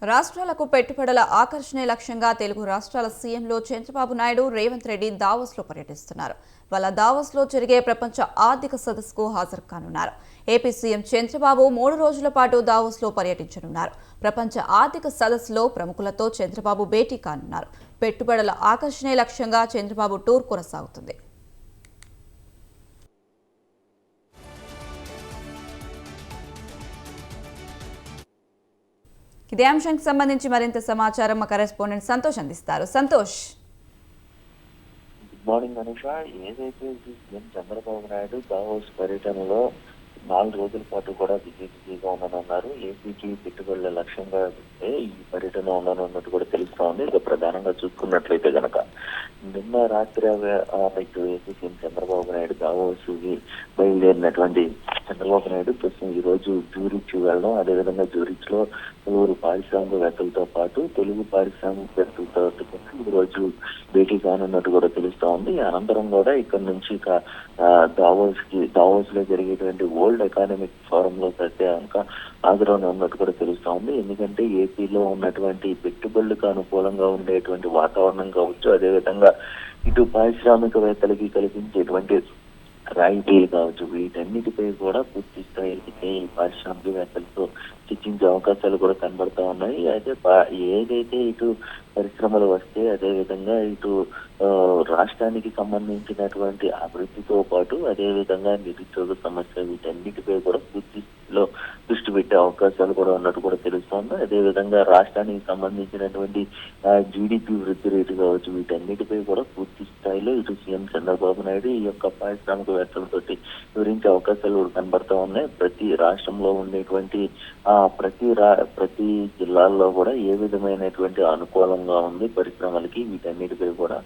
రాష్ట్రాలకు పెట్టుబడుల ఆకర్షణే లక్ష్యంగా తెలుగు రాష్ట్రాల సీఎంలు చంద్రబాబు నాయుడు, రేవంత్ రెడ్డి దావోస్లో పర్యటిస్తున్నారు. వాళ్ళ దావోస్లో జరిగే ప్రపంచ ఆర్థిక సదస్సుకు హాజరు కానున్నారు. ఏపీ సీఎం చంద్రబాబు 3 రోజుల పాటు దావోస్లో పర్యటించనున్నారు. ప్రపంచ ఆర్థిక సదస్సులో ప్రముఖులతో చంద్రబాబు భేటీ కానున్నారు. పెట్టుబడుల ఆకర్షణే లక్ష్యంగా చంద్రబాబు టూర్ కొనసాగుతుంది. ఇదే అంశానికి సంబంధించి మరింత సమాచారం మా కరెస్పాండెంట్ సంతోష్ అందిస్తారు. Santosh, good morning Anusha. ఏదైతే సీఎం చంద్రబాబు నాయుడు దావోస్ పర్యటనలో 4 రోజుల పాటు కూడా బిజీగా ఉండనున్నారు. ఏపీకి పెట్టుబడుల లక్ష్యంగా ఈ పర్యటన ఉండనున్నట్టు కూడా తెలుస్తా ఉంది. ఇక ప్రధానంగా చూసుకున్నట్లయితే గనక నిన్న రాత్రి ఇటు AP CM Chandrababu Naidu Davos బయలుదేరినటువంటి చంద్రబాబు నాయుడు ప్రస్తుతం ఈ రోజు జూరిచ్ వెళ్ళడం, అదేవిధంగా జూరిచ్ లో పలువురు పారిశ్రామికవేత్తలతో పాటు తెలుగు పారిశ్రామికవేత్తలతో ఈ రోజు భేటీ కానున్నట్టు కూడా తెలుస్తా ఉంది. అనంతరం కూడా ఇక్కడ నుంచి దావోస్ లో జరిగేటువంటి వరల్డ్ ఎకానమిక్ ఫోరం లో ప్రత్యేకంగా హాజరవున ఉన్నట్టు కూడా తెలుస్తా ఉంది. ఎందుకంటే ఏపీలో ఉన్నటువంటి పెట్టుబడులకు అనుకూలంగా ఉండేటువంటి వాతావరణం కావచ్చు, అదేవిధంగా ఇటు పారిశ్రామికవేత్తలకి కల్పించేటువంటి రాయితీలు కావచ్చు, వీటన్నిటిపై కూడా పూర్తి స్థాయికి పారిశ్రామికవేత్తలతో చర్చించే అవకాశాలు కూడా కనబడతా ఉన్నాయి. అయితే ఏదైతే ఇటు పరిశ్రమలు వస్తే అదేవిధంగా ఇటు రాష్ట్రానికి సంబంధించినటువంటి అభివృద్ధితో పాటు అదేవిధంగా నిరుద్యోగ సమస్య వీటన్నిటిపై కూడా పూర్తిలో దృష్టి పెట్టే అవకాశాలు కూడా ఉన్నట్టు కూడా తెలుస్తోంది. అదేవిధంగా రాష్ట్రానికి సంబంధించినటువంటి జీడిపి వృద్ధి రేటు కావచ్చు, వీటన్నిటిపై కూడా పూర్తి స్థాయిలో ఇటు సీఎం చంద్రబాబు నాయుడు ఈ యొక్క పారిశ్రామికవేత్తలతో వివరించే అవకాశాలు కూడా కనబడతా ఉన్నాయి. ప్రతి రాష్ట్రంలో ఉండేటువంటి ప్రతి జిల్లాల్లో కూడా ఏ విధమైనటువంటి అనుకూలంగా ఉంది పరిశ్రమలకి, వీటన్నిటిపై కూడా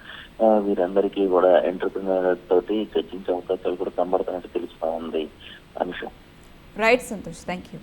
వీరందరికీ కూడా ఎంటర్‌ప్రెన్యూర్ తోటి చర్చించే అవకాశాలు కూడా కనబడుతున్నట్టు తెలుస్తా ఉంది. Anusha. Right Santosh, thank you.